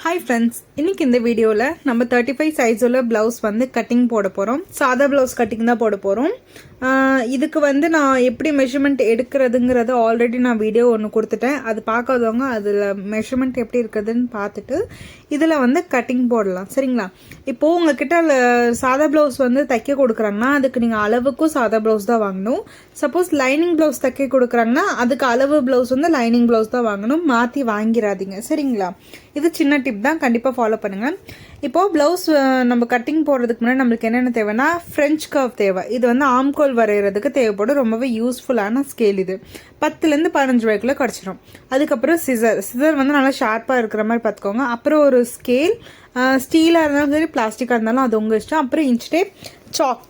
Hi friends, இன்றைக்கி இந்த வீடியோவில் நம்ம 35 சைஸ் உள்ள ப்ளவுஸ் வந்து கட்டிங் போட போகிறோம். சாதா ப்ளவுஸ் கட்டிங் தான் போட போகிறோம். இதுக்கு வந்து நான் எப்படி மெஷர்மெண்ட் எடுக்கிறதுங்கிறத ஆல்ரெடி நான் வீடியோ ஒன்று கொடுத்துட்டேன். அது பார்க்காதவங்க அதில் மெஷர்மெண்ட் எப்படி இருக்குதுன்னு பார்த்துட்டு இதில் வந்து கட்டிங் போடலாம். சரிங்களா? இப்போது உங்ககிட்ட சாதா ப்ளவுஸ் வந்து தைக்க கொடுக்குறாங்கன்னா அதுக்கு நீங்கள் அளவுக்கும் சாதா ப்ளவுஸ் தான் வாங்கணும். சப்போஸ் லைனிங் ப்ளவுஸ் தைக்க கொடுக்குறாங்கன்னா அதுக்கு அளவு ப்ளவுஸ் வந்து லைனிங் ப்ளவுஸ் தான் வாங்கணும். மாற்றி வாங்கிடாதீங்க. சரிங்களா? இது சின்ன டிப் தான், கண்டிப்பாக ஃபாலோ பண்ணுங்கள். இப்போது ப்ளவுஸ் நம்ம கட்டிங் போடுறதுக்கு முன்னாடி நம்மளுக்கு என்னென்ன தேவைன்னா ஃப்ரெஞ்ச் கர்வ் தேவை. இது வந்து ஆம்கோல் வரைகிறதுக்கு தேவைப்படும். ரொம்பவே யூஸ்ஃபுல்லான ஸ்கேல். இது 10லேருந்து 15 ரூபாய்க்குள்ளே கிடச்சிரும். அதுக்கப்புறம் சிசர் வந்து நல்லா ஷார்ப்பாக இருக்கிற மாதிரி பார்த்துக்கோங்க. அப்புறம் ஒரு ஸ்கேல், ஸ்டீலாக இருந்தாலும் சரி பிளாஸ்டிக்காக இருந்தாலும் அது உங்கள் இஷ்டம். அப்புறம் இன்ச் டேப்,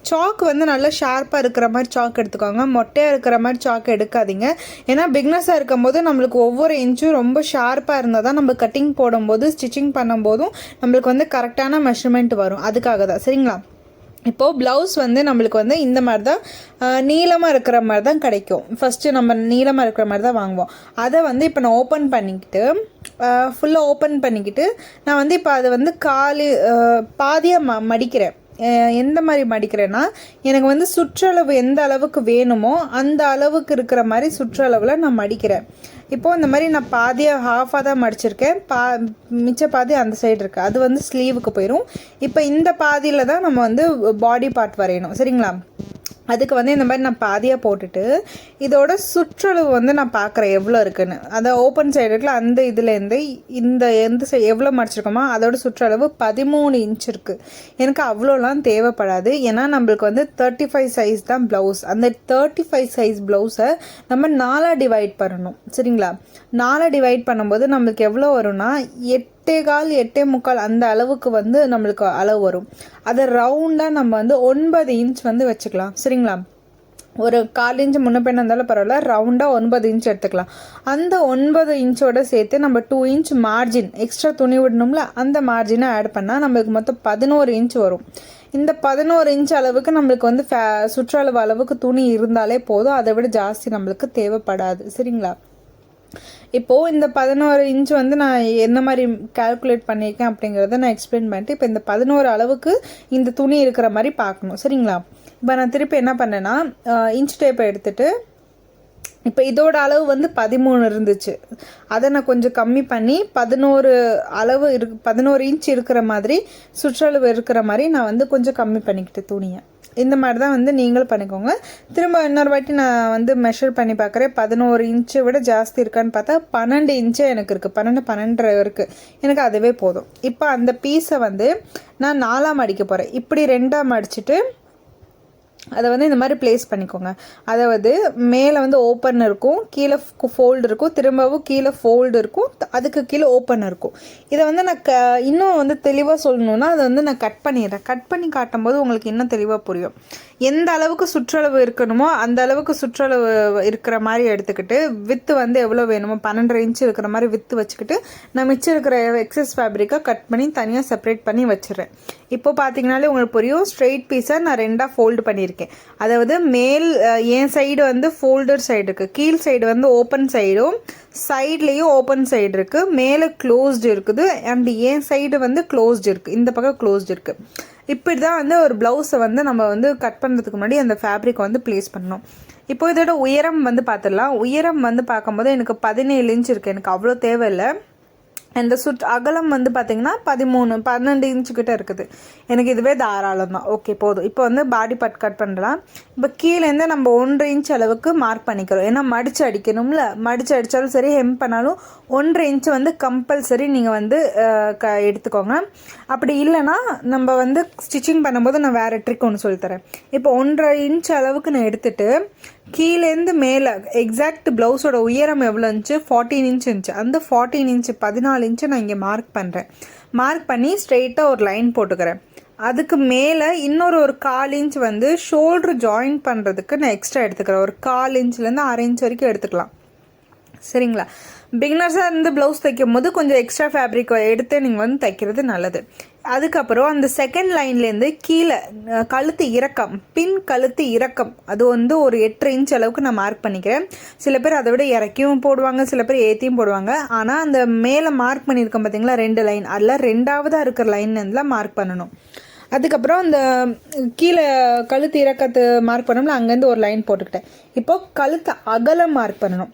சாக் வந்து நல்லா ஷார்ப்பாக இருக்கிற மாதிரி சாக் எடுத்துக்கோங்க. மொட்டையாக இருக்கிற மாதிரி சாக் எடுக்காதீங்க. ஏன்னா பிக்னஸாக இருக்கும் போது நம்மளுக்கு ஒவ்வொரு இன்ச்சும் ரொம்ப ஷார்ப்பாக இருந்தால் தான் நம்ம கட்டிங் போடும்போது ஸ்டிச்சிங் பண்ணும்போதும் நம்மளுக்கு வந்து கரெக்டான மெஷர்மெண்ட் வரும். அதுக்காக தான். சரிங்களா? இப்போது ப்ளவுஸ் வந்து நம்மளுக்கு வந்து இந்த மாதிரி தான் நீளமாக இருக்கிற மாதிரி தான் கிடைக்கும். ஃபஸ்ட்டு நம்ம நீளமாக இருக்கிற மாதிரி தான் வாங்குவோம். அதை வந்து இப்போ நான் ஓப்பன் பண்ணிக்கிட்டு ஃபுல்லாக ஓப்பன் பண்ணிக்கிட்டு நான் வந்து இப்போ அதை வந்து பாதியாக மடிக்கிறேன். எந்த மாதிரி மடிக்கிறேன்னா எனக்கு வந்து சுற்றளவு எந்த அளவுக்கு வேணுமோ அந்த அளவுக்கு இருக்கிற மாதிரி சுற்றளவில் நான் மடிக்கிறேன். இப்போது இந்த மாதிரி நான் பாதியாக ஹாஃபாக தான் மடிச்சிருக்கேன். மிச்ச பாதி அந்த சைடு இருக்குது. அது வந்து ஸ்லீவுக்கு போயிடும். இப்போ இந்த பாதியில் தான் நம்ம வந்து பாடி பார்ட் வரையணும். சரிங்களா? அதுக்கு வந்து இந்த மாதிரி நான் பாதியாக போட்டுட்டு இதோட சுற்றளவு வந்து நான் பார்க்குறேன் எவ்வளோ இருக்குன்னு. அதை ஓப்பன் சைடு இருக்குல்ல, அந்த இதுலேருந்து எந்த சைடு எவ்வளோ மடிச்சிருக்கோமோ அதோட சுற்றளவு 13 இன்ச் இருக்குது. எனக்கு அவ்வளோலாம் தேவைப்படாது. ஏன்னா நம்மளுக்கு வந்து 35 சைஸ் தான் ப்ளவுஸ். அந்த 35 சைஸ் ப்ளவுஸை நம்ம 4 டிவைட் பண்ணணும். சரிங்களா? 4 டிவைட் பண்ணும்போது நம்மளுக்கு எவ்வளோ வரும்னா 8.25 8.25 அந்த அளவுக்கு வந்து நம்மளுக்கு அளவு வரும். அதை ரவுண்டாக நம்ம வந்து 9 இன்ச் வந்து வச்சுக்கலாம். சரிங்களா? ஒரு 1/4 இன்ச் முன்ன பின்ன இருந்தாலும் பரவாயில்ல, ரவுண்டாக 9 இன்ச் எடுத்துக்கலாம். அந்த 9 இன்ச்சோட சேர்த்து நம்ம 2 இன்ச் மார்ஜின் எக்ஸ்ட்ரா துணி விடணும்ல, அந்த மார்ஜினை ஆட் பண்ணால் நம்மளுக்கு மொத்தம் 11 இன்ச் வரும். இந்த 11 இன்ச் அளவுக்கு நம்மளுக்கு வந்து சுற்றளவு அளவுக்கு துணி இருந்தாலே போதும். அதை விட ஜாஸ்தி நம்மளுக்கு தேவைப்படாது. சரிங்களா? இப்போது இந்த 11 இன்ச் வந்து நான் என்ன மாதிரி கால்குலேட் பண்ணியிருக்கேன் அப்படிங்கிறத நான் எக்ஸ்பிளைன் பண்ணிட்டு இப்போ இந்த 11 அளவுக்கு இந்த துணி இருக்கிற மாதிரி பார்க்கணும். சரிங்களா? இப்போ நான் திருப்பி என்ன பண்ணேன்னா இன்ச் டேப்பை எடுத்துகிட்டு இப்போ இதோட அளவு வந்து 13 இருந்துச்சு. அதை நான் கொஞ்சம் கம்மி பண்ணி 11 இன்ச் இருக்கிற மாதிரி சுற்றளவு இருக்கிற மாதிரி நான் வந்து கொஞ்சம் கம்மி பண்ணிக்கிட்டேன் துணியை. இந்த மாதிரி தான் வந்து நீங்களும் பண்ணிக்கோங்க. திரும்ப இன்னொரு வாட்டி நான் வந்து மெஷர் பண்ணி பார்க்குறேன். 11 இன்ச்சை விட ஜாஸ்தி இருக்கான்னு பார்த்தா 12 இன்ச்சே எனக்கு இருக்குது. 12.5 இருக்குது. எனக்கு அதுவே போதும். இப்போ அந்த பீஸை வந்து நான் 4ஆக மடிக்க போகிறேன். இப்படி 2ஆக மடிச்சுட்டு அதை வந்து இந்த மாதிரி ப்ளேஸ் பண்ணிக்கோங்க. அதாவது மேலே வந்து ஓப்பன் இருக்கும், கீழே ஃபோல்டு இருக்கும், திரும்பவும் கீழே ஃபோல்டு இருக்கும், அதுக்கு கீழே ஓப்பன் இருக்கும். இதை வந்து நான் இன்னும் வந்து தெளிவாக சொல்லணுன்னா அதை வந்து நான் கட் பண்ணிடுறேன். கட் பண்ணி காட்டும்போது உங்களுக்கு இன்னும் தெளிவாக புரியும். எந்த அளவுக்கு சுற்றளவு இருக்கணுமோ அந்த அளவுக்கு சுற்றளவு இருக்கிற மாதிரி எடுத்துக்கிட்டு வித்து வந்து எவ்வளோ வேணுமோ 12 இன்ச் இருக்கிற மாதிரி வித்து வச்சுக்கிட்டு நான் மிச்சம் இருக்கிற எக்ஸஸ் ஃபேப்ரிக்கை கட் பண்ணி தனியாக செப்பரேட் பண்ணி வச்சிடுறேன். இப்போ பார்த்தீங்கனாலே உங்களுக்கு புரியும். ஸ்ட்ரெயிட் பீஸை நான் 2ஆக ஃபோல்டு பண்ணியிருக்கேன். அதாவது என் சைடு வந்து ஃபோல்டர் சைடு இருக்குது, கீழ் சைடு வந்து ஓப்பன் சைடும், சைட்லேயும் ஓப்பன் சைடு இருக்குது, மேலே க்ளோஸ்டு இருக்குது, அண்ட் என் சைடு வந்து க்ளோஸ்டு இருக்குது, இந்த பக்கம் க்ளோஸ்டு இருக்குது. இப்படி தான் வந்து ஒரு ப்ளவுஸை வந்து நம்ம வந்து கட் பண்ணுறதுக்கு முன்னாடி அந்த ஃபேப்ரிக்கை வந்து ப்ளேஸ் பண்ணணும். இப்போ இதோட உயரம் வந்து பார்த்துடலாம். உயரம் வந்து பார்க்கும்போது எனக்கு 17 இன்ச் இருக்குது. எனக்கு அவ்வளோ தேவையில்லை. அந்த அகலம் வந்து பார்த்திங்கன்னா 12 இன்ச்சு கிட்ட இருக்குது. எனக்கு இதுவே தாராளம் தான். ஓகே, போதும். இப்போ வந்து பாடி பார்ட் கட் பண்ணலாம். இப்போ கீழேருந்து நம்ம 1.5 இன்ச் அளவுக்கு மார்க் பண்ணிக்கிறோம். ஏன்னா மடித்து அடிக்கணும்ல, மடித்து அடித்தாலும் சரி ஹெம் பண்ணாலும் 1.5 இன்ச்சு வந்து கம்பல்சரி நீங்கள் வந்து எடுத்துக்கோங்க. அப்படி இல்லைன்னா நம்ம வந்து ஸ்டிச்சிங் பண்ணும்போது நான் வேறு ட்ரிக் ஒன்று சொல்லித்தரேன். இப்போ 1.5 இன்ச் அளவுக்கு நான் எடுத்துகிட்டு கீழேருந்து மேலே எக்ஸாக்ட் ப்ளவுஸோட உயரம் எவ்வளோ இருந்துச்சு, 14 இன்ச் இருந்துச்சு. அந்த 14 இன்ச்சு 14 இன்ச்சு நான் இங்கே மார்க் பண்ணுறேன். மார்க் பண்ணி ஸ்ட்ரெயிட்டாக ஒரு லைன் போட்டுக்கிறேன். அதுக்கு மேலே இன்னொரு 1/4 இன்ச் வந்து ஷோல்ட்ரு ஜாயின் பண்ணுறதுக்கு நான் எக்ஸ்ட்ரா எடுத்துக்கிறேன். ஒரு 1/4 இன்ச்லேருந்து 1/2 இன்ச் வரைக்கும் எடுத்துக்கலாம். சரிங்களா? பிகினர்ஸாக இருந்து ப்ளவுஸ் தைக்கும் போது கொஞ்சம் எக்ஸ்ட்ரா ஃபேப்ரிக் எடுத்து நீங்கள் வந்து தைக்கிறது நல்லது. அதுக்கப்புறம் அந்த செகண்ட் லைன்லேருந்து கீழே கழுத்து இறக்கம், பின் கழுத்து இறக்கம், அது வந்து ஒரு 8 இன்ச் அளவுக்கு நான் மார்க் பண்ணிக்கிறேன். சில பேர் அதை விட இறக்கியும் போடுவாங்க, சில பேர் ஏற்றியும் போடுவாங்க. ஆனால் அந்த மேலே மார்க் பண்ணியிருக்கோம் பார்த்தீங்களா 2 லைன், அதில் 2ஆவதாக இருக்கிற லைன்லேருந்துலாம் மார்க் பண்ணணும். அதுக்கப்புறம் அந்த கீழே கழுத்து இறக்கத்து மார்க் பண்ணோம்னா அங்கேருந்து ஒரு லைன் போட்டுக்கிட்டேன். இப்போது கழுத்து அகலம் மார்க் பண்ணணும்.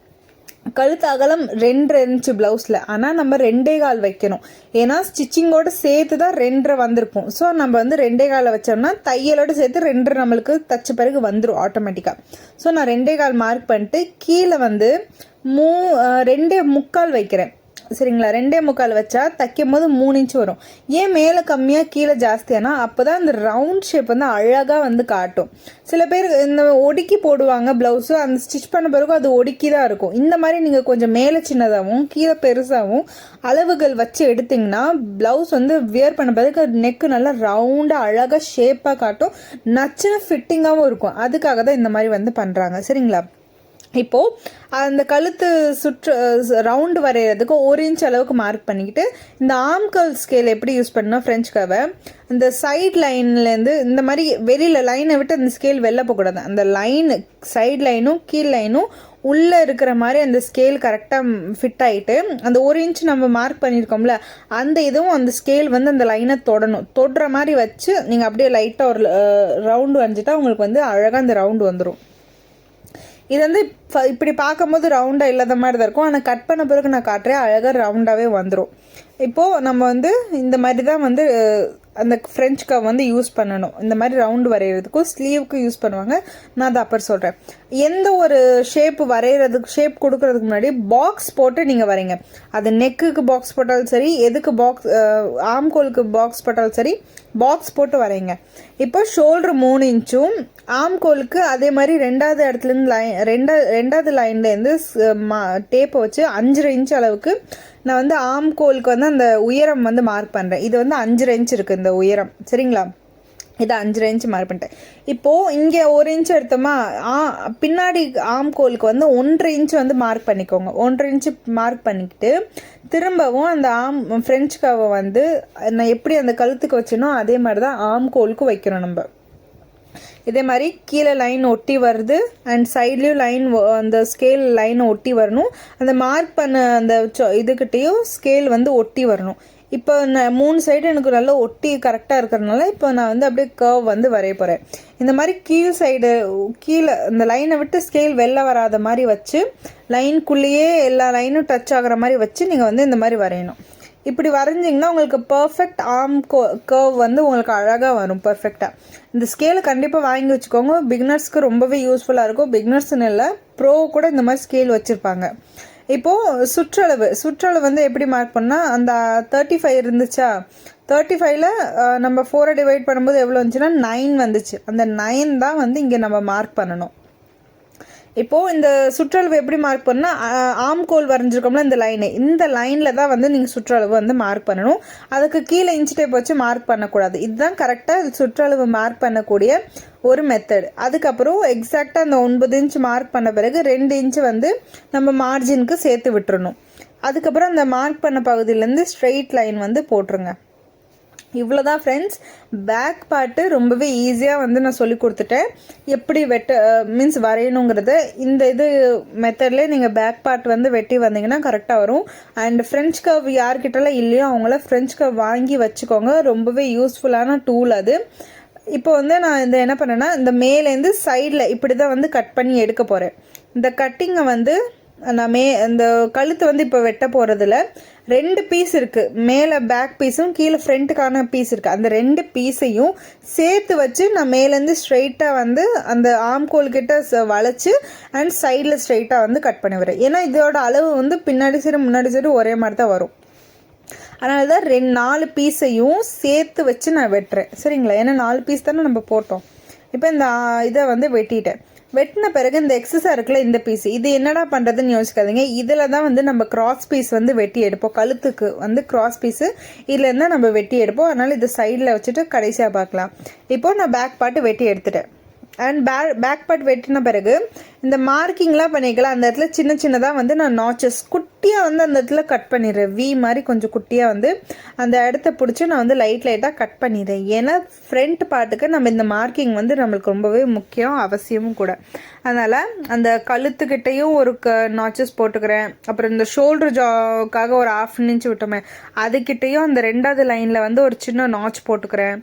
கழுத்து அகலம் 2 இன்ச்சு ப்ளவுஸில், ஆனால் நம்ம 2.25 வைக்கணும். ஏன்னா ஸ்டிச்சிங்கோடு சேர்த்து தான் 2.5 வந்திருக்கும். ஸோ நம்ம வந்து 2.25 வச்சோம்னா தையலோடு சேர்த்து 2 நம்மளுக்கு தச்ச பிறகு வந்துடும் ஆட்டோமேட்டிக்காக. ஸோ நான் 2.25 மார்க் பண்ணிட்டு கீழே வந்து 2.25 வைக்கிறேன். சரிங்களா, 2.25 வச்சா தைக்கும் போது 3 இன்ச் வரும். ஏன் மேலே கம்மியாக கீழே ஜாஸ்தியானா அப்போ தான் அந்த ரவுண்ட் ஷேப் வந்து அழகாக வந்து காட்டும். சில பேர் இந்த ஒடுக்கி போடுவாங்க ப்ளவுஸு, அந்த ஸ்டிச் பண்ண பிறகு அது ஒடுக்கி தான் இருக்கும். இந்த மாதிரி நீங்கள் கொஞ்சம் மேலே சின்னதாகவும் கீழே பெருசாகவும் அளவுகள் வச்சு எடுத்திங்கன்னா ப்ளவுஸ் வந்து வியர் பண்ண பிறகு நெக்கு நல்லா ரவுண்டாக அழகாக ஷேப்பாக காட்டும், நச்சுன்னு ஃபிட்டிங்காகவும் இருக்கும். அதுக்காக தான் இந்த மாதிரி வந்து பண்ணுறாங்க. சரிங்களா, இப்போது அந்த கழுத்து ரவுண்டு வரைகிறதுக்கு 1 இன்ச் அளவுக்கு மார்க் பண்ணிக்கிட்டு இந்த ஆம்கல் ஸ்கேல் எப்படி யூஸ் பண்ணணும், ஃப்ரெஞ்ச் கவை இந்த சைட் லைன்லேருந்து இந்த மாதிரி வெளியில் லைனை விட்டு அந்த ஸ்கேல் வெளில போகக்கூடாது. அந்த லைனு சைட் லைனும் கீழ் லைனும் உள்ளே இருக்கிற மாதிரி அந்த ஸ்கேல் கரெக்டாக ஃபிட் ஆகிட்டு அந்த 1 இன்ச் நம்ம மார்க் பண்ணியிருக்கோம்ல அந்த இதுவும் அந்த ஸ்கேல் வந்து அந்த லைனை தொடுற மாதிரி வச்சு நீங்கள் அப்படியே லைட்டாக ஒரு ரவுண்டு வரைஞ்சிட்டா உங்களுக்கு வந்து அழகாக அந்த ரவுண்டு வந்துடும். இது வந்து இப்படி பார்க்கும்போது ரவுண்டாக இல்லாத மாதிரி தான் இருக்கும், ஆனால் கட் பண்ண பிறகு நான் காட்டுறேன் அழகாக ரவுண்டாகவே வந்துடும். இப்போது நம்ம வந்து இந்த மாதிரி தான் வந்து அந்த ஃப்ரெஞ்ச் கவ் வந்து யூஸ் பண்ணணும். இந்த மாதிரி ரவுண்டு வரைகிறதுக்கும் ஸ்லீவுக்கும் யூஸ் பண்ணுவாங்க. நான் அதை அப்புறம் சொல்கிறேன். எந்த ஒரு ஷேப் வரைகிறதுக்கு ஷேப் கொடுக்கறதுக்கு முன்னாடி பாக்ஸ் போட்டு நீங்கள் வரைங்க. அது நெக்குக்கு பாக்ஸ் போட்டாலும் சரி, எதுக்கு ஆம்கோலுக்கு பாக்ஸ் போட்டாலும் சரி, பாக்ஸ் போட்டு வரைங்க. இப்போ ஷோல்டர் 3 இன்ச்சும் ஆம்கோலுக்கு அதே மாதிரி 2ஆவது இடத்துலேருந்து ரெண்டாவது லைன்லேருந்து டேப்பை வச்சு 5.5 இன்ச் அளவுக்கு நான் வந்து ஆம்கோலுக்கு வந்து அந்த உயரம் வந்து மார்க் பண்ணுறேன். இது வந்து 5.5 இன்ச் இருக்குது இந்த உயரம். சரிங்களா, இது 5.5 இன்ச் மார்க் பண்ணிட்டேன். இப்போது இங்கே 1 இன்ச் எடுத்தோமா, பின்னாடி ஆம்கோலுக்கு வந்து 1.5 இன்ச் வந்து மார்க் பண்ணிக்கோங்க. 1.5 இன்ச்சு மார்க் பண்ணிக்கிட்டு திரும்பவும் அந்த ஃப்ரெஞ்ச் கவை வந்து நான் எப்படி அந்த கழுத்துக்கு வச்சேனோ அதே மாதிரி தான் ஆம்கோலுக்கு வைக்கணும். நம்ம இதே மாதிரி கீழே லைன் ஒட்டி வருது அண்ட் சைட்லேயும் லைன் அந்த ஸ்கேல் லைன் ஒட்டி வரணும். அந்த மார்க் பண்ண அந்த இதுக்கிட்டேயும் ஸ்கேல் வந்து ஒட்டி வரணும். இப்போ நான் 3 சைடு எனக்கு நல்லா ஒட்டி கரெக்டாக இருக்கிறதுனால இப்போ நான் வந்து அப்படியே கர்வ் வந்து வரைய போகிறேன். இந்த மாதிரி கீழ் சைடு கீழே இந்த லைனை விட்டு ஸ்கேல் வெளில வராத மாதிரி வச்சு லைனுக்குள்ளேயே எல்லா லைனும் டச் ஆகிற மாதிரி வச்சு நீங்கள் வந்து இந்த மாதிரி வரையணும். இப்படி வரைஞ்சிங்கன்னா உங்களுக்கு பர்ஃபெக்ட் கர்வ் வந்து உங்களுக்கு அழகாக வரும் பர்ஃபெக்டாக. இந்த ஸ்கேலை கண்டிப்பாக வாங்கி வச்சுக்கோங்க, பிகினர்ஸ்க்கு ரொம்பவே யூஸ்ஃபுல்லாக இருக்கும். பிகினர்ஸ்னு இல்லை, ப்ரோ கூட இந்த மாதிரி ஸ்கேல் வச்சுருப்பாங்க. இப்போது சுற்றளவு வந்து எப்படி மார்க் பண்ணால் அந்த 35 இருந்துச்சா, 35ல் நம்ம 4 டிவைட் பண்ணும்போது எவ்வளோ வந்துச்சுன்னா 9 வந்துச்சு. அந்த 9 தான் வந்து இங்கே நம்ம மார்க் பண்ணணும். இப்போது இந்த சுற்றளவு எப்படி மார்க் பண்ணால் ஆம்கோல் வரைஞ்சிருக்கோம்ல இந்த லைனில் தான் வந்து நீங்கள் சுற்றளவு வந்து மார்க் பண்ணணும். அதுக்கு கீழே இன்ச் டேப் வச்சு மார்க் பண்ணக்கூடாது. இதுதான் கரெக்டாக சுற்றளவு மார்க் பண்ணக்கூடிய ஒரு மெத்தட். அதுக்கப்புறம் எக்ஸாக்டாக அந்த 9 இன்ச் மார்க் பண்ண பிறகு 2 இன்ச்சு வந்து நம்ம மார்ஜினுக்கு சேர்த்து விட்டுறணும். அதுக்கப்புறம் அந்த மார்க் பண்ண பகுதியிலேருந்து ஸ்ட்ரெயிட் லைன் வந்து போட்டுருங்க. இவ்வளோதான் ஃப்ரெண்ட்ஸ். பேக் பார்ட்டு ரொம்பவே ஈஸியாக வந்து நான் சொல்லி கொடுத்துட்டேன். எப்படி மீன்ஸ் வரையணுங்கிறத இந்த மெத்தட்லேயே நீங்கள் பேக் பார்ட் வந்து வெட்டி வந்தீங்கன்னா கரெக்டாக வரும். அண்ட் ஃப்ரெஞ்ச் கர்வ் யார்கிட்டலாம் இல்லையோ அவங்கள ஃப்ரெஞ்ச் கர்வ் வாங்கி வச்சுக்கோங்க. ரொம்பவே யூஸ்ஃபுல்லான டூல் அது. இப்போ வந்து நான் இந்த என்ன பண்ணேன்னா இந்த மேலேருந்து சைடில் இப்படி தான் வந்து கட் பண்ணி எடுக்க போகிறேன். இந்த கட்டிங்கை வந்து நான் இந்த கழுத்து வந்து இப்போ வெட்ட போகிறதுல 2 பீஸ் இருக்குது. மேலே பேக் பீஸும் கீழே ஃப்ரண்ட்டுக்கான பீஸ் இருக்குது. அந்த 2 பீஸையும் சேர்த்து வச்சு நான் மேலேருந்து ஸ்ட்ரெயிட்டாக வந்து அந்த ஆம்கோல்கிட்ட வளைச்சி அண்ட் சைடில் ஸ்ட்ரெயிட்டாக வந்து கட் பண்ணி வரேன். ஏன்னா இதோட அளவு வந்து பின்னாடி சைடு முன்னாடி சைடு ஒரே மாதிரி தான் வரும். அதனால தான் 4 பீஸையும் சேர்த்து வச்சு நான் வெட்டுறேன். சரிங்களா, ஏன்னா 4 பீஸ் தானே நம்ம போட்டோம். இப்போ இந்த இதை வந்து வெட்டிட்டேன். வெட்டின பிறகு இந்த எக்ஸஸாக இருக்குல்ல இந்த பீஸ், இது என்னடா பண்ணுறதுன்னு யோசிக்காதீங்க. இதில் தான் வந்து நம்ம கிராஸ் பீஸ் வந்து வெட்டி எடுப்போம். கழுத்துக்கு வந்து கிராஸ் பீஸு இதில் இருந்தால் நம்ம வெட்டி எடுப்போம். அதனால் இது சைடில் வச்சுட்டு கடைசியாக பார்க்கலாம். இப்போது நான் பேக் பார்ட்டு வெட்டி எடுத்துட்டேன். அண்ட் பேக் பார்ட் வெட்டின பிறகு இந்த மார்க்கிங்லாம் பண்ணிக்கலாம். அந்த இடத்துல சின்ன சின்னதாக வந்து நான் நாச்சஸ் குட்டியாக வந்து அந்த இடத்துல கட் பண்ணிடுறேன். வி மாதிரி கொஞ்சம் குட்டியாக வந்து அந்த இடத்த பிடிச்சி நான் வந்து லைட்டாக கட் பண்ணிடுறேன். ஏன்னா ஃப்ரண்ட் பார்ட்டுக்கு நம்ம இந்த மார்க்கிங் வந்து நம்மளுக்கு ரொம்பவே முக்கியம், அவசியமும் கூட. அதனால் அந்த கழுத்துக்கிட்டையும் ஒரு நாச்சஸ் போட்டுக்கிறேன். அப்புறம் இந்த ஷோல்டர் ஜாக்காக ஒரு 1/2 இன்ச் விட்டோமே அதுக்கிட்டையும் அந்த 2வது லைனில் வந்து ஒரு சின்ன நாச் போட்டுக்கிறேன்.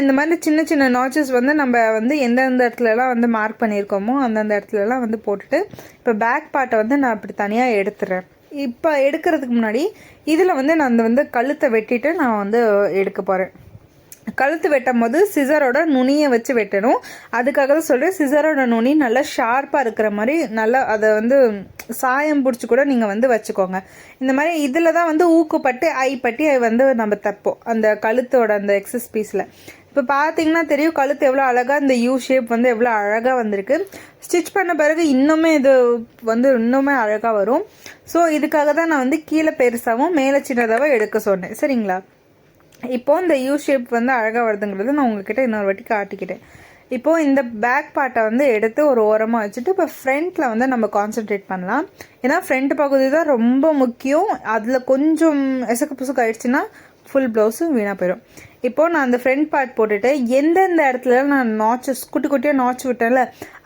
இந்த மாதிரி சின்ன சின்ன நாச்சஸ் வந்து நம்ம வந்து எந்தெந்த இடத்துலலாம் வந்து மார்க் பண்ணியிருக்கோமோ அந்தந்த இடத்துலலாம் வந்து போட்டுட்டு இப்போ பேக் பார்ட்டை வந்து நான் அப்படி தனியாக எடுத்துடுறேன். இப்போ எடுக்கிறதுக்கு முன்னாடி இதில் வந்து நான் வந்து கழுத்தை வெட்டிட்டு நான் வந்து எடுக்க போகிறேன். கழுத்து வெட்டும் போது சிசரோட நுனியை வச்சு வெட்டணும். அதுக்காக தான் சொல்கிறேன், சிசரோட நுனி நல்லா ஷார்ப்பாக இருக்கிற மாதிரி நல்லா அதை வந்து சாயம் பிடிச்சி கூட நீங்கள் வந்து வச்சுக்கோங்க. இந்த மாதிரி இதில் தான் வந்து ஊக்குப்பட்டு ஐப்பட்டி வந்து நம்ம தைப்போம் அந்த கழுத்தோட அந்த எக்ஸஸ் பீஸில். இப்போ பார்த்தீங்கன்னா தெரியும் கழுத்து எவ்வளோ அழகாக இந்த யூ ஷேப் வந்து எவ்வளோ அழகாக வந்திருக்கு. ஸ்டிச் பண்ண பிறகு இன்னுமே இது வந்து இன்னுமே அழகாக வரும். ஸோ இதுக்காக தான் நான் வந்து கீழே பெருசாகவும் மேலே சின்னதாகவும் எடுக்க சொன்னேன். சரிங்களா? இப்போது இந்த யூ ஷேப் வந்து அழகாக வருதுங்கிறது நான் உங்ககிட்ட இன்னொரு வாட்டி காட்டிக்கிட்டேன். இப்போது இந்த பேக் பார்ட்டை வந்து எடுத்து ஒரு ஓரமாக வச்சுட்டு இப்போ ஃப்ரண்ட்டில் வந்து நம்ம கான்சென்ட்ரேட் பண்ணலாம். ஏன்னா ஃப்ரண்ட் பகுதி தான் ரொம்ப முக்கியம். அதில் கொஞ்சம் எசக்கு புசுக்கு ஆயிடுச்சுன்னா ஃபுல் ப்ளவுஸும் வீணாக போயிடும். இப்போது நான் அந்த ஃப்ரண்ட் பார்ட் போட்டுட்டு எந்தெந்த இடத்துல நான் நாச்சஸ் குட்டி குட்டியாக நாச்சு விட்டேன்ல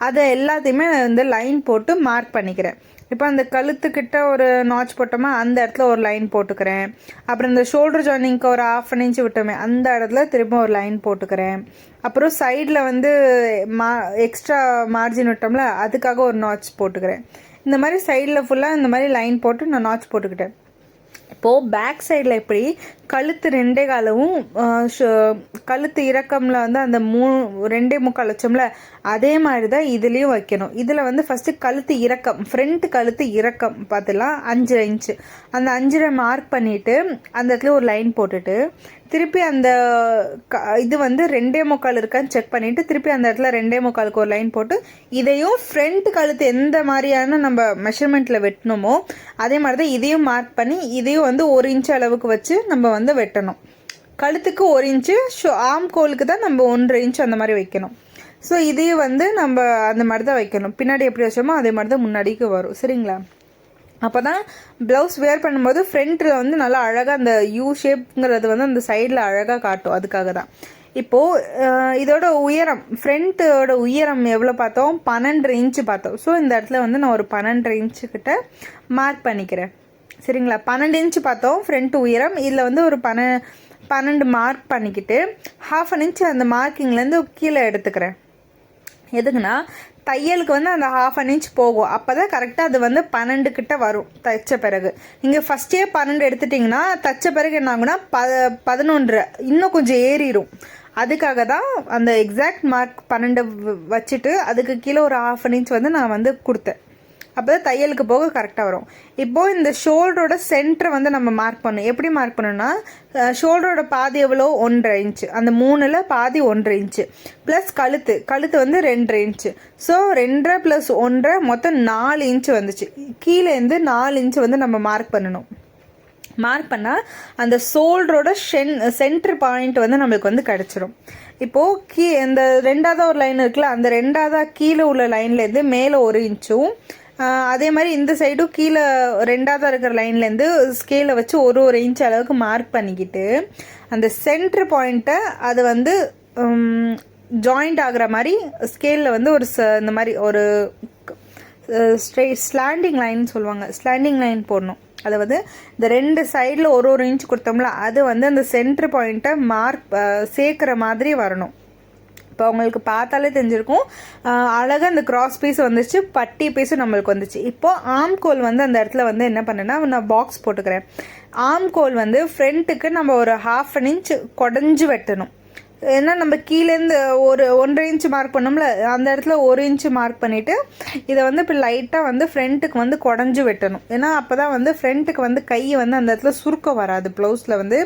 அதை எல்லாத்தையுமே நான் வந்து லைன் போட்டு மார்க் பண்ணிக்கிறேன். இப்போ அந்த கழுத்துக்கிட்ட ஒரு நாச் போட்டோமா அந்த இடத்துல ஒரு லைன் போட்டுக்கிறேன். அப்புறம் இந்த ஷோல்டர் ஜாயினிங்க்கு ஒரு 1/2 இன்ச் விட்டோமே அந்த இடத்துல திரும்ப ஒரு லைன் போட்டுக்கிறேன். அப்புறம் சைடில் வந்து எக்ஸ்ட்ரா மார்ஜின் விட்டோம்ல அதுக்காக ஒரு நாச் போட்டுக்கிறேன். இந்த மாதிரி சைடில் ஃபுல்லாக இந்த மாதிரி லைன் போட்டு நான் நாச் போட்டுக்கிட்டேன். இப்போது பேக் சைடில் எப்படி கழுத்து 2 காலவும் கழுத்து இறக்கமில் வந்து அந்த 2.75 வச்சோம்ல அதே மாதிரி தான் இதுலேயும் வைக்கணும். இதில் வந்து ஃபஸ்ட்டு கழுத்து இறக்கம் ஃப்ரண்ட் கழுத்து இறக்கம் பார்த்துலாம் 5 இன்ச்சு அந்த 5 மார்க் பண்ணிவிட்டு அந்த இடத்துல ஒரு லைன் போட்டுட்டு திருப்பி அந்த இது வந்து 2.25 இருக்கான்னு செக் பண்ணிவிட்டு திருப்பி அந்த இடத்துல 2.25க்கு ஒரு லைன் போட்டு இதையும் ஃப்ரண்ட் கழுத்து எந்த மாதிரியான நம்ம மெஷர்மெண்ட்டில் வெட்டணுமோ அதே மாதிரி தான் இதையும் மார்க் பண்ணி இதையும் வந்து 1 இன்ச் அளவுக்கு வச்சு நம்ம வந்து வெட்டணும். கழுத்துக்கு 1 இன்ச்சு, ஆம் கோலுக்கு தான் நம்ம 1.5 இன்ச் அந்த மாதிரி வைக்கணும். ஸோ இதையும் வந்து நம்ம அந்த மாதிரி தான் வைக்கணும். பின்னாடி எப்படி வச்சோமோ அதே மாதிரி தான் முன்னாடிக்கு வரும். சரிங்களா? அப்போ தான் ப்ளவுஸ் வேர் பண்ணும்போது ஃப்ரண்ட்டில் வந்து நல்லா அழகாக அந்த யூ ஷேப்ங்கிறது வந்து அந்த சைடில் அழகாக காட்டும். அதுக்காக தான். இப்போது இதோட உயரம் ஃப்ரண்ட்டோட உயரம் எவ்வளோ பார்த்தோம்? 12 இன்ச்சு பார்த்தோம். ஸோ இந்த இடத்துல வந்து நான் ஒரு 12 இன்ச்சுக்கிட்ட மார்க் பண்ணிக்கிறேன். சரிங்களா? 12 இன்ச்சு பார்த்தோம் ஃப்ரண்ட் உயரம். இதில் வந்து ஒரு 12 மார்க் பண்ணிக்கிட்டு 1/2 இன்ச்சு அந்த மார்க்கிங்லேருந்து கீழே எடுத்துக்கிறேன். எதுக்குன்னா தையலுக்கு வந்து அந்த 1/2 இன்ச் போகும். அப்போ தான் கரெக்டாக அது வந்து 12 கிட்ட வரும் தைச்ச பிறகு. நீங்கள் ஃபஸ்ட்டே 12 எடுத்துட்டிங்கன்னா தைச்ச பிறகு என்ன ஆகுனா 11 இன்னும் கொஞ்சம் ஏறிடும். அதுக்காக தான் அந்த எக்ஸாக்ட் மார்க் 12 வச்சுட்டு அதுக்கு கீழே ஒரு 1/2 இன்ச் வந்து நான் வந்து கொடுத்தேன். அப்போ தான் தையலுக்கு போக கரெக்டாக வரும். இப்போது இந்த ஷோல்டரோட சென்டரை வந்து நம்ம மார்க் பண்ணணும். எப்படி மார்க் பண்ணணும்னா ஷோல்டரோட பாதி எவ்வளோ 1.5 இன்ச்சு அந்த 3ல் பாதி 1.5 இன்ச்சு ப்ளஸ் கழுத்து வந்து 2.5 இன்ச்சு. ஸோ 2 + 1 மொத்தம் 4 இன்ச்சு வந்துச்சு. கீழேருந்து 4 இன்ச்சு வந்து நம்ம மார்க் பண்ணணும். மார்க் பண்ணால் அந்த ஷோல்டரோட சென்டர் பாயிண்ட் வந்து நம்மளுக்கு வந்து கிடச்சிரும். இப்போது இந்த 2வது ஒரு லைன் இருக்குல்ல அந்த 2வது கீழே உள்ள லைன்லேருந்து மேலே 1 இன்ச்சும் அதே மாதிரி இந்த சைடும் கீழே 2வது இருக்கிற லைன்லேருந்து ஸ்கேலை வச்சு ஒரு இன்ச் அளவுக்கு மார்க் பண்ணிக்கிட்டு அந்த சென்டர் பாயிண்ட்டை அது வந்து ஜாயிண்ட் ஆகிற மாதிரி ஸ்கேலில் வந்து ஒரு இந்த மாதிரி ஒரு ஸ்லாண்டிங் லைன் சொல்லுவாங்க. ஸ்லாண்டிங் லைன் போடணும். அதாவது இந்த 2 சைடில் ஒரு இன்ச் கொடுத்தோம்ல அது வந்து அந்த சென்டர் பாயிண்ட்டை மார்க் சேர்க்குற மாதிரி வரணும். இப்போ உங்களுக்கு பார்த்தாலே தெரிஞ்சிருக்கும் அழகாக அந்த கிராஸ் பீஸ் வந்துச்சு, பட்டி பீஸும் நம்மளுக்கு வந்துச்சு. இப்போது ஆம்கோல் வந்து அந்த இடத்துல வந்து என்ன பண்ணேன்னா நான் பாக்ஸ் போட்டுக்கிறேன். ஆம்கோல் வந்து ஃப்ரண்ட்டுக்கு நம்ம ஒரு 1/2 இன்ச் குடஞ்சி வெட்டணும். ஏன்னா நம்ம கீழேருந்து ஒரு 1.5 இன்ச் மார்க் பண்ணோம்ல அந்த இடத்துல 1 இன்ச் மார்க் பண்ணிவிட்டு இதை வந்து இப்போ லைட்டாக வந்து ஃப்ரண்ட்டுக்கு வந்து குடஞ்சி வெட்டணும். ஏன்னா அப்போ தான் வந்து ஃப்ரண்ட்டுக்கு வந்து கையை வந்து அந்த இடத்துல சுருக்கம் வராது. ப்ளவுஸில் வந்து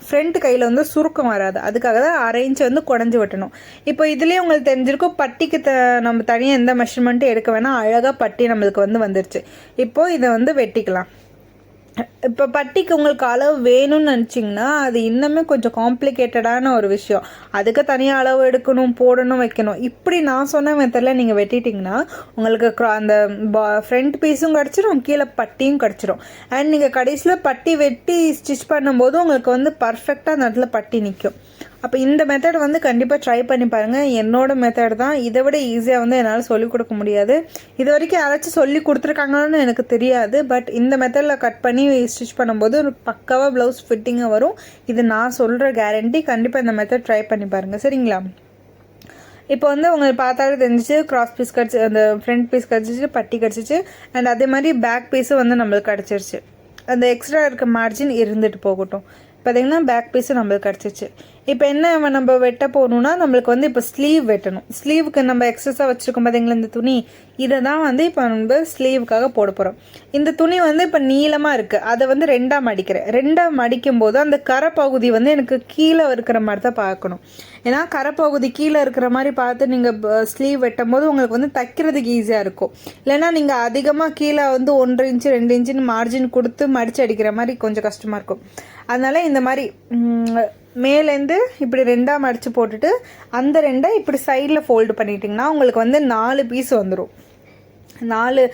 ஃப்ரண்ட் கையில் வந்து சுருக்கம் வராது. அதுக்காக தான் 1/2 இன்ச் வந்து குடஞ்சி வெட்டணும். இப்போ இதுலேயே உங்களுக்கு தெரிஞ்சிருக்கும் பட்டிக்கு நம்ம தனியாக எந்த மெஷர்மெண்ட்டும் எடுக்க வேணாம். அழகாக பட்டி நம்மளுக்கு வந்து வந்துருச்சு. இப்போது இதை வந்து வெட்டிக்கலாம். இப்போ பட்டிக்கு உங்களுக்கு அளவு வேணும்னு நினச்சிங்கன்னா அது இன்னுமே கொஞ்சம் காம்ப்ளிகேட்டடான ஒரு விஷயம். அதுக்கு தனியாக அளவு எடுக்கணும், போடணும், வைக்கணும். இப்படி நான் சொன்ன மெத்தடில் நீங்கள் வெட்டிட்டிங்கன்னா உங்களுக்கு அந்த ஃப்ரண்ட் பீஸும் கிடச்சிரும், கீழே பட்டியும் கிடச்சிரும். அண்ட் நீங்கள் கடைசியில் பட்டி வெட்டி ஸ்டிச் பண்ணும்போது உங்களுக்கு வந்து பர்ஃபெக்டாக அந்த இடத்துல பட்டி நிற்கும். அப்போ இந்த மெத்தட் வந்து கண்டிப்பாக ட்ரை பண்ணி பாருங்கள். என்னோட மெத்தட் தான். இதை விட ஈஸியாக வந்து என்னால் சொல்லிக் கொடுக்க முடியாது. இது வரைக்கும் யாராச்சும் சொல்லி கொடுத்துருக்காங்கன்னு எனக்கு தெரியாது. பட் இந்த மெத்தடில் கட் பண்ணி ஸ்டிச் பண்ணும்போது ஒரு பக்காவாக ப்ளவுஸ் ஃபிட்டிங்காக வரும். இது நான் சொல்கிற கேரண்டி. கண்டிப்பாக இந்த மெத்தட் ட்ரை பண்ணி பாருங்கள், சரிங்களா? இப்போ வந்து உங்களுக்கு பார்த்தாலே தெரிஞ்சிச்சு, கிராஸ் பீஸ் கிடச்சி, அந்த ஃப்ரண்ட் பீஸ் கிடச்சிச்சு, பட்டி கிடச்சிச்சு. அண்ட் அதே மாதிரி பேக் பீஸும் வந்து நம்மளுக்கு கிடச்சிருச்சு. அந்த எக்ஸ்ட்ரா இருக்க மார்ஜின் இருந்துட்டு போகட்டும். பார்த்திங்கன்னா பேக் பீஸும் நம்மளுக்கு கிடச்சிச்சு. இப்போ என்ன நம்ம வெட்ட போகணுன்னா நம்மளுக்கு வந்து இப்போ ஸ்லீவ் வெட்டணும். ஸ்லீவுக்கு நம்ம எக்ஸஸாக வச்சுருக்கோம் பார்த்திங்களா இந்த துணி, இதை தான் வந்து இப்போ நம்ம ஸ்லீவுக்காக போட போகிறோம். இந்த துணி வந்து இப்போ நீளமாக இருக்குது, அதை வந்து ரெண்டாக மடிக்கிறேன். ரெண்டாக மடிக்கும் போது அந்த கரை பகுதி வந்து எனக்கு கீழே இருக்கிற மாதிரி தான் பார்க்கணும். ஏன்னா கரை பகுதி கீழே இருக்கிற மாதிரி பார்த்து நீங்கள் ஸ்லீவ் வெட்டும் போது உங்களுக்கு வந்து தைக்கிறதுக்கு ஈஸியாக இருக்கும். இல்லைன்னா நீங்கள் அதிகமாக கீழே வந்து 1.5 இன்ச்சு 2 இன்ச்சுன்னு மார்ஜின் கொடுத்து மடித்து அடிக்கிற மாதிரி கொஞ்சம் கஷ்டமாக இருக்கும். அதனால் இந்த மாதிரி மேலேருந்து இப்படி ரெண்டாக மடித்து போட்டுட்டு அந்த ரெண்டை இப்படி சைடில் ஃபோல்டு பண்ணிட்டிங்கன்னா உங்களுக்கு வந்து 4 பீஸ் வந்துடும். 4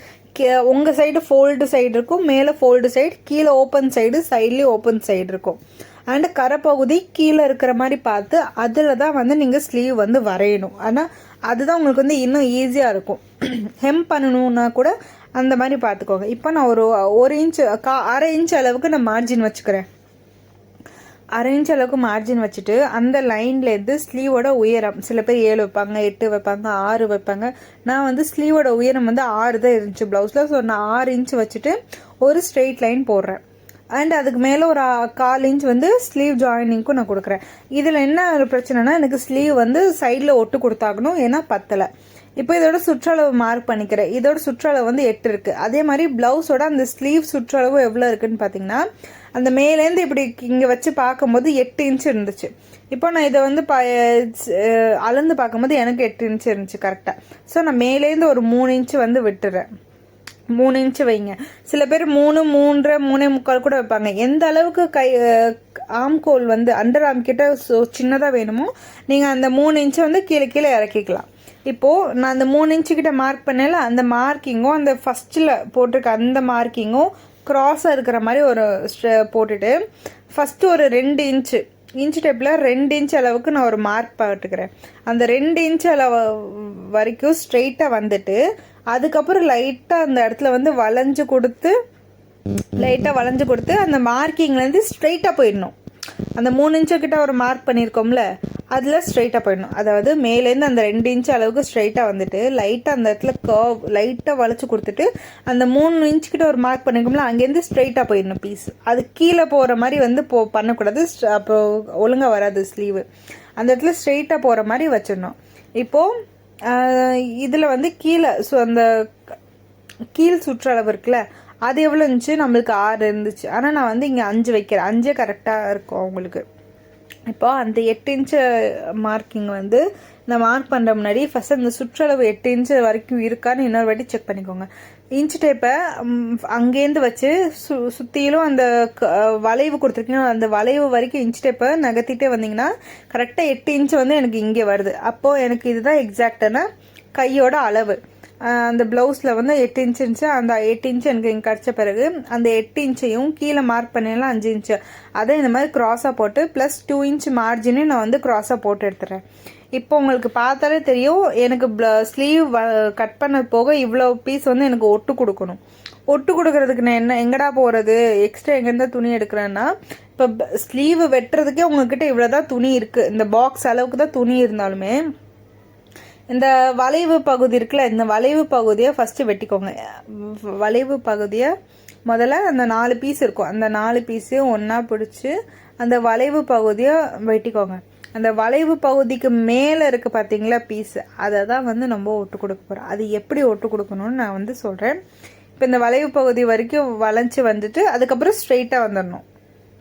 உங்கள் சைடு ஃபோல்டு சைடு இருக்கும், மேலே ஃபோல்டு சைடு, கீழே ஓப்பன் சைடு, சைட்லேயும் ஓப்பன் சைடு இருக்கும். அண்டு கரைப்பகுதி கீழே இருக்கிற மாதிரி பார்த்து அதில் தான் வந்து நீங்கள் ஸ்லீவ் வந்து வரையணும். ஆனால் அதுதான் உங்களுக்கு வந்து இன்னும் ஈஸியாக இருக்கும். ஹெம் பண்ணணுன்னா கூட அந்த மாதிரி பார்த்துக்கோங்க. இப்போ நான் ஒரு இன்ச்சு 1/2 இன்ச் அளவுக்கு நான் மார்ஜின் வச்சுக்கிறேன். 1/2 இன்ச் அளவுக்கு மார்ஜின் வச்சுட்டு அந்த லைன்லேருந்து ஸ்லீவோட உயரம், சில பேர் 7 வைப்பாங்க, 8 வைப்பாங்க, 6 வைப்பாங்க. நான் வந்து ஸ்லீவோட உயரம் வந்து 6 தான் இருந்துச்சு ப்ளவுஸில். ஸோ நான் 6 இன்ச் வச்சுட்டு ஒரு ஸ்ட்ரெயிட் லைன் போடுறேன். அண்ட் அதுக்கு மேலே ஒரு 1/4 இன்ச் வந்து ஸ்லீவ் ஜாயினிங்க்கும் நான் கொடுக்குறேன். இதில் என்ன ஒரு பிரச்சனைனா எனக்கு ஸ்லீவ் வந்து சைடில் ஒட்டு கொடுத்தாகணும், ஏன்னா பத்தலை. இப்போ இதோட சுற்றளவு மார்க் பண்ணிக்கிறேன். இதோட சுற்றளவு வந்து 8 இருக்குது. அதே மாதிரி ப்ளவுஸோட அந்த ஸ்லீவ் சுற்றளவு எவ்வளோ இருக்குதுன்னு பார்த்தீங்கன்னா அந்த மேலேருந்து இப்படி இங்கே வச்சு பார்க்கும்போது 8 இன்ச் இருந்துச்சு. இப்போ நான் இதை வந்து அளந்து பார்க்கும்போது எனக்கு 8 இன்ச் இருந்துச்சு கரெக்டாக. ஸோ நான் மேலேருந்து ஒரு 3 இன்ச்சு வந்து விட்டுறேன். 3 இன்ச்சு வைங்க. சில பேர் 3, 3, 3.25 கூட வைப்பாங்க. எந்த அளவுக்கு ஆம்கோல் வந்து அண்டர் ஆம் கிட்ட சின்னதாக வேணுமோ நீங்கள் அந்த 3 இன்ச்சை வந்து கீழே இறக்கிக்கலாம். இப்போது நான் அந்த 3 இன்ச்சுக்கிட்ட மார்க் பண்ணல, அந்த மார்க்கிங்கும் அந்த ஃபஸ்ட்டில் போட்டிருக்க அந்த மார்க்கிங்கும் க்ராஸாக இருக்கிற மாதிரி ஒரு போட்டுட்டு ஃபஸ்ட்டு ஒரு 2 இன்ச்சு டேப்பில் 2 இன்ச் அளவுக்கு நான் ஒரு மார்க் போட்டுக்கிறேன். அந்த 2 இன்ச் அளவு வரைக்கும் ஸ்ட்ரெயிட்டாக வந்துட்டு அதுக்கப்புறம் லைட்டாக அந்த இடத்துல வந்து வளைஞ்சு கொடுத்து அந்த மார்க்கிங்லேருந்து ஸ்ட்ரெயிட்டாக போயிடணும். அந்த 3 இன்ச்சுக்கிட்ட ஒரு மார்க் பண்ணியிருக்கோம்ல, அதில் ஸ்ட்ரெயிட்டாக போயிடணும். அதாவது மேலேருந்து அந்த 2 இன்ச் அளவுக்கு ஸ்ட்ரெயிட்டாக வந்துட்டு லைட்டாக அந்த இடத்துல கர்வ் லைட்டாக வளைச்சி கொடுத்துட்டு அந்த 3 இன்ச்சுக்கிட்ட ஒரு மார்க் பண்ணியிருக்கோம்ல, அங்கேருந்து ஸ்ட்ரெயிட்டாக போயிடணும் பீஸ். அது கீழே போகிற மாதிரி வந்து பண்ணக்கூடாது. அப்போ ஒழுங்காக வராது ஸ்லீவு. அந்த இடத்துல ஸ்ட்ரெயிட்டாக போகிற மாதிரி வச்சிடணும். இப்போது இதில் வந்து கீழே அந்த கீழ் சுற்றளவு இருக்குல்ல, அது எவ்வளோ இருந்துச்சு, நம்மளுக்கு 6 இருந்துச்சு. ஆனால் நான் வந்து இங்கே 5 வைக்கிறேன். 5 கரெக்டாக இருக்கும் உங்களுக்கு. இப்போ அந்த 8 இன்ச்சு மார்க்கிங் வந்து நான் மார்க் பண்ணுற முன்னாடி ஃபஸ்ட் அந்த சுற்றளவு 8 இன்ச்சு வரைக்கும் இருக்கான்னு இன்னொரு வாட்டி செக் பண்ணிக்கோங்க. இன்ச் டேப்பை அங்கேருந்து வச்சு சுற்றிலும் அந்த வளைவு கொடுத்துருக்கீங்க, அந்த வளைவு வரைக்கும் இன்ச் டேப்பை நகர்த்திட்டே வந்தீங்கன்னா கரெக்டாக 8 இன்ச்சு வந்து எனக்கு இங்கே வருது. அப்போது எனக்கு இதுதான் எக்ஸாக்டான கையோட அளவு. அந்த ப்ளவுஸில் வந்து 8 இன்ச் இருந்துச்சு. அந்த 8 இன்ச் எனக்கு இங்கே கிடச்ச பிறகு அந்த 8 இன்ச்சையும் கீழே மார்க் பண்ணிடலாம் 5 இன்ச்சு. அதை இந்த மாதிரி க்ராஸாக போட்டு ப்ளஸ் 2 இன்ச் மார்ஜினையும் நான் வந்து க்ராஸாக போட்டு எடுத்துகிறேன். இப்போ உங்களுக்கு பார்த்தாலே தெரியும் எனக்கு ஸ்லீவ் கட் பண்ண போக இவ்வளோ பீஸ் வந்து எனக்கு ஒட்டு கொடுக்கணும். ஒட்டு கொடுக்கறதுக்கு நான் எங்கடா போகிறது, எக்ஸ்ட்ரா எங்கேருந்தா துணி எடுக்கிறேன்னா, இப்போ ஸ்லீவ் வெட்டுறதுக்கே உங்ககிட்ட இவ்வளோ தான் துணி இருக்குது. இந்த பாக்ஸ் அளவுக்கு தான் துணி இருந்தாலுமே இந்த வளைவு பகுதி இருக்குல்ல, இந்த வளைவு பகுதியை ஃபஸ்ட்டு வெட்டிக்கோங்க. வளைவு பகுதியை முதல்ல அந்த 4 பீஸ் இருக்கும், அந்த 4 பீஸையும் ஒன்றா பிடிச்சி அந்த வளைவு பகுதியை வெட்டிக்கோங்க. அந்த வளைவு பகுதிக்கு மேலே இருக்குது பார்த்தீங்களா பீஸ், அதை தான் வந்து நம்ம ஒட்டு கொடுக்க போகிறோம். அது எப்படி ஒட்டு கொடுக்கணும்னு நான் வந்து சொல்கிறேன். இப்போ இந்த வளைவு பகுதி வரைக்கும் வளைஞ்சி வந்துட்டு அதுக்கப்புறம் ஸ்ட்ரெயிட்டாக வந்துடணும்,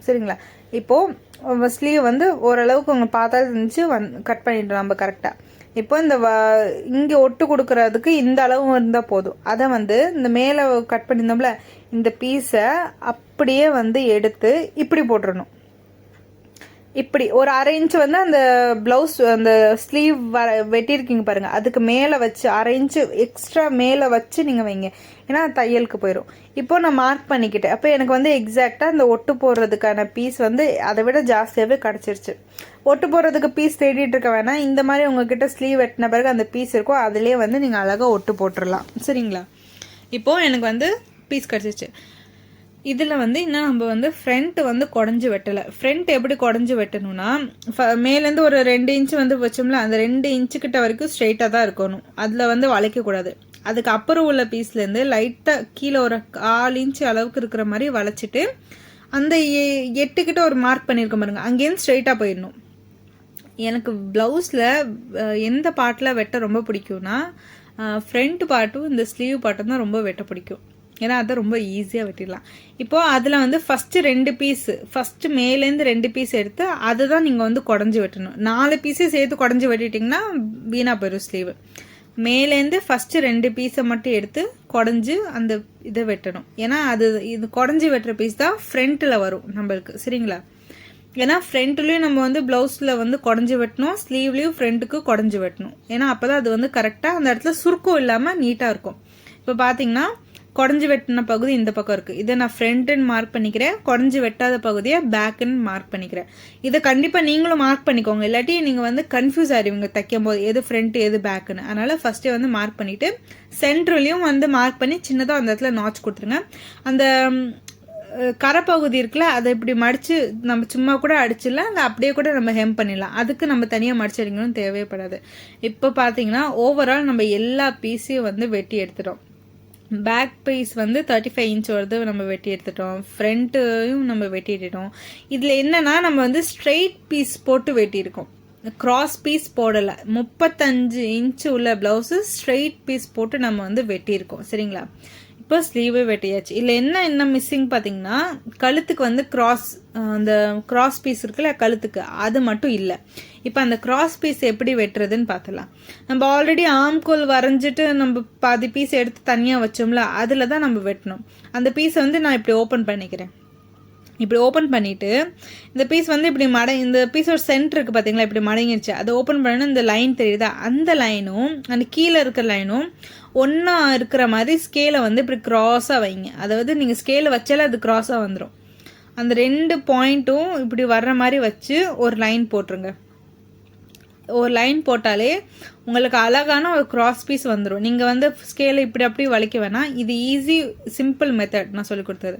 சரிங்களா? இப்போது ஸ்லீவ் வந்து ஓரளவுக்கு உங்கள் பார்த்தா இருந்துச்சு கட் பண்ணிட்டோம் நம்ம கரெக்டாக. இப்போ இங்கே ஒட்டு கொடுக்கறதுக்கு இந்த அளவு இருந்தால் போதும். அதை வந்து இந்த மேலே கட் பண்ணியிருந்தோம்ல இந்த பீஸை அப்படியே வந்து எடுத்து இப்படி போட்டுடணும். இப்படி ஒரு 1/2 இன்ச் வந்து அந்த ப்ளவுஸ் அந்த ஸ்லீவ் வெட்டியிருக்கீங்க பாருங்கள், அதுக்கு மேலே வச்சு 1/2 இன்ச்சு எக்ஸ்ட்ரா மேலே வச்சு நீங்கள் வைங்க, ஏன்னா தையலுக்கு போயிடும். இப்போ நான் மார்க் பண்ணிக்கிட்டேன். அப்போ எனக்கு வந்து எக்ஸாக்டாக அந்த ஒட்டு போடுறதுக்கான பீஸ் வந்து அதை விட ஜாஸ்தியாகவே கிடச்சிருச்சு. ஒட்டு போடுறதுக்கு பீஸ் தேடிட்டு இருக்க வேணாம், இந்த மாதிரி உங்ககிட்ட ஸ்லீவ் வெட்டின பிறகு அந்த பீஸ் இருக்கும், அதிலே வந்து நீங்கள் அழகாக ஒட்டு போட்டுடலாம். சரிங்களா? இப்போது எனக்கு வந்து பீஸ் கிடச்சிருச்சு. இதில் வந்து இன்னும் நம்ம வந்து ஃப்ரண்ட் வந்து குடஞ்சி வெட்டலை. ஃப்ரண்ட் எப்படி குடஞ்சி வெட்டணும்னா, மேலேருந்து ஒரு 2 இன்ச்சு வந்து வச்சோம்ல, அந்த 2 இன்ச்சுக்கிட்ட வரைக்கும் ஸ்ட்ரெயிட்டாக தான் இருக்கணும். அதில் வந்து வளைக்கக்கூடாது. அதுக்கு அப்புறம் உள்ள பீஸ்லேருந்து லைட்டாக கீழே ஒரு 1/4 இன்ச்சு அளவுக்கு இருக்கிற மாதிரி வளைச்சிட்டு அந்த 8கிட்ட ஒரு மார்க் பண்ணியிருக்க பாருங்க, அங்கேருந்து ஸ்ட்ரெயிட்டாக போயிடணும். எனக்கு ப்ளவுஸில் எந்த பார்ட்டில் வெட்ட ரொம்ப பிடிக்கும்னா ஃப்ரண்ட் பார்ட்டும் இந்த ஸ்லீவ் பார்ட்டும் தான் ரொம்ப வெட்ட பிடிக்கும். ஏன்னா அதை ரொம்ப ஈஸியாக வெட்டிடலாம். இப்போது அதில் வந்து ஃபஸ்ட்டு 2 பீஸு, ஃபஸ்ட்டு மேலேருந்து 2 பீஸ் எடுத்து அதை தான் நீங்கள் வந்து குடஞ்சி வெட்டணும். 4 பீஸே சேர்த்து குடஞ்சி வெட்டிட்டிங்கன்னா வீணாக போயிடும் ஸ்லீவு. மேலேருந்து ஃபஸ்ட்டு 2 பீஸை மட்டும் எடுத்து குடஞ்சி அந்த இதை வெட்டணும். ஏன்னா இது குடஞ்சி வெட்டுற பீஸ் தான் ஃப்ரண்ட்டில் வரும் நம்மளுக்கு. சரிங்களா? ஏன்னா ஃப்ரண்ட்லேயும் நம்ம வந்து ப்ளவுஸில் வந்து குடஞ்சி வெட்டணும், ஸ்லீவ்லேயும் ஃப்ரண்ட்டுக்கு குடஞ்சி வெட்டணும். ஏன்னா அப்போ தான் அது வந்து கரெக்டாக அந்த இடத்துல சுருக்கம் இல்லாமல் நீட்டாக இருக்கும். இப்போ பார்த்தீங்கன்னா குடஞ்சி வெட்டின பகுதி இந்த பக்கம் இருக்குது, இதை நான் ஃப்ரண்ட்டுன்னு மார்க் பண்ணிக்கிறேன். குடஞ்சி வெட்டாத பகுதியை பேக்குன்னு மார்க் பண்ணிக்கிறேன். இதை கண்டிப்பாக நீங்களும் மார்க் பண்ணிக்கோங்க, இல்லாட்டி நீங்கள் வந்து கன்ஃபியூஸ் ஆகிடுவீங்க தைக்கும் போது எது ஃப்ரண்ட் எது பேக்குன்னு. அதனால் ஃபஸ்ட்டே வந்து மார்க் பண்ணிவிட்டு சென்ட்ரலையும் வந்து மார்க் பண்ணி சின்னதாக அந்த இடத்துல நாட்ச் கொடுத்துருங்க. அந்த கரைப்பகுதி இருக்குல்ல, அதை இப்படி மடித்து நம்ம சும்மா கூட அடிச்சிடலாம், இல்லை அப்படியே கூட நம்ம ஹெம் பண்ணிடலாம். அதுக்கு நம்ம தனியாக மடிச்சு அடிக்கணும்னு தேவைப்படாது. இப்போ பார்த்தீங்கன்னா ஓவரால் நம்ம எல்லா பீஸையும் வந்து வெட்டி எடுத்துட்டோம். பேக் பீஸ் வந்து 35 இன்ச் வருது நம்ம வெட்டி எடுத்துட்டோம். ஃப்ரண்ட்டையும் நம்ம வெட்டிட்டோம். இதில் என்னென்னா நம்ம வந்து ஸ்ட்ரெயிட் பீஸ் போட்டு வெட்டியிருக்கோம், கிராஸ் பீஸ் போடலை. 35 இன்ச்சு உள்ள ப்ளவுஸு ஸ்ட்ரெயிட் பீஸ் போட்டு நம்ம வந்து வெட்டியிருக்கோம். சரிங்களா? இப்போ ஸ்லீவே வெட்டியாச்சு. இதில் என்ன மிஸ்ஸிங் பார்த்தீங்கன்னா, கழுத்துக்கு வந்து அந்த கிராஸ் பீஸ் இருக்குல்ல கழுத்துக்கு, அது மட்டும் இல்லை. இப்போ அந்த கிராஸ் பீஸ் எப்படி வெட்டுறதுன்னு பார்த்துலாம். நம்ம ஆல்ரெடி ஆம்கோல் வரைஞ்சிட்டு நம்ம பாதி பீஸ் எடுத்து தனியாக வச்சோம்ல, அதில் தான் நம்ம வெட்டணும். அந்த பீஸை வந்து நான் இப்படி ஓப்பன் பண்ணிக்கிறேன். இப்படி ஓப்பன் பண்ணிவிட்டு இந்த பீஸ் வந்து இப்படி இந்த பீஸோட சென்டர் இருக்குது பார்த்தீங்களா, இப்படி மடங்கிடுச்சு. அதை ஓப்பன் பண்ணணும். இந்த லைன் தெரியுதா, அந்த லைனும் அந்த கீழே இருக்கிற லைனும் ஒன்றா இருக்கிற மாதிரி ஸ்கேலை வந்து இப்படி க்ராஸாக வைங்க. அதாவது நீங்கள் ஸ்கேலை வச்சாலே அது க்ராஸாக வந்துடும். அந்த 2 பாயிண்ட்டும் இப்படி வர்ற மாதிரி வச்சு ஒரு லைன் போட்டுருங்க. ஒரு லைன் போட்டாலே உங்களுக்கு அழகான ஒரு கிராஸ் பீஸ் வந்துடும். நீங்கள் வந்து ஸ்கேலை இப்படி அப்படி வளைக்க வேணாம். இது ஈஸி சிம்பிள் மெத்தட் நான் சொல்லி கொடுத்தது.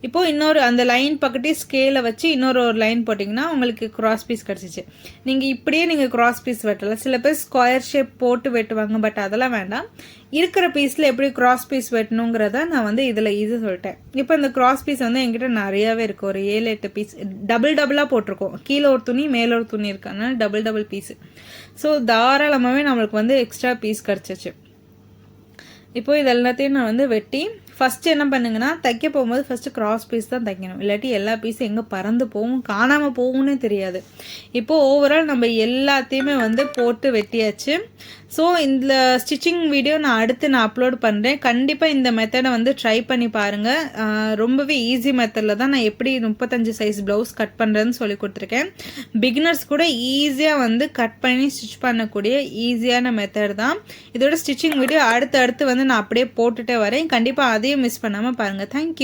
இப்போது இன்னொரு அந்த லைன் பக்கத்தே ஸ்கேலை வச்சு இன்னொரு லைன் போட்டிங்கன்னா உங்களுக்கு கிராஸ் பீஸ் கிடச்சிச்சு. நீங்கள் இப்படியே நீங்கள் கிராஸ் பீஸ் வெட்டலாம். சில பேர் ஸ்கொயர் ஷேப் போட்டு வெட்டுவாங்க, பட் அதெல்லாம் வேண்டாம். இருக்கிற பீஸில் எப்படி கிராஸ் பீஸ் வெட்டணுங்கிறத நான் வந்து இதில் இது சொல்லிட்டேன். இப்போ இந்த கிராஸ் பீஸ் வந்து என்கிட்ட நிறையாவே இருக்குது. ஒரு 7-8 பீஸ் டபுளாக போட்டிருக்கோம். கீழே ஒரு துணி மேலே ஒரு துணி இருக்கு, அதனால டபுள் பீஸு. ஸோ தாராளமாகவே நம்மளுக்கு வந்து எக்ஸ்ட்ரா பீஸ் கிடச்சிச்சு. இப்போது இது எல்லாத்தையும் நான் வந்து வெட்டி ஃபஸ்ட்டு என்ன பண்ணுங்கன்னா, தைக்க போகும்போது ஃபஸ்ட்டு கிராஸ் பீஸ் தான் தைக்கணும், இல்லாட்டி எல்லா பீஸும் எங்கே பறந்து போகும் காணாமல் போகும்னே தெரியாது. இப்போது ஓவரால் நம்ம எல்லாத்தையுமே வந்து போட்டு வெட்டியாச்சு. ஸோ இந்த ஸ்டிச்சிங் வீடியோ நான் அப்லோட் பண்ணுறேன். கண்டிப்பாக இந்த மெத்தடை வந்து ட்ரை பண்ணி பாருங்கள். ரொம்பவே ஈஸி மெத்தடில் தான் நான் எப்படி 35 சைஸ் ப்ளவுஸ் கட் பண்ணுறதுன்னு சொல்லி கொடுத்துருக்கேன். பிகினர்ஸ் கூட ஈஸியாக வந்து கட் பண்ணி ஸ்டிச் பண்ணக்கூடிய ஈஸியான மெத்தட் தான். இதோட ஸ்டிச்சிங் வீடியோ அடுத்து வந்து நான் அப்படியே போட்டுகிட்டே வரேன். கண்டிப்பாக அதையும் மிஸ் பண்ணாமல் பாருங்கள். தேங்க்யூ.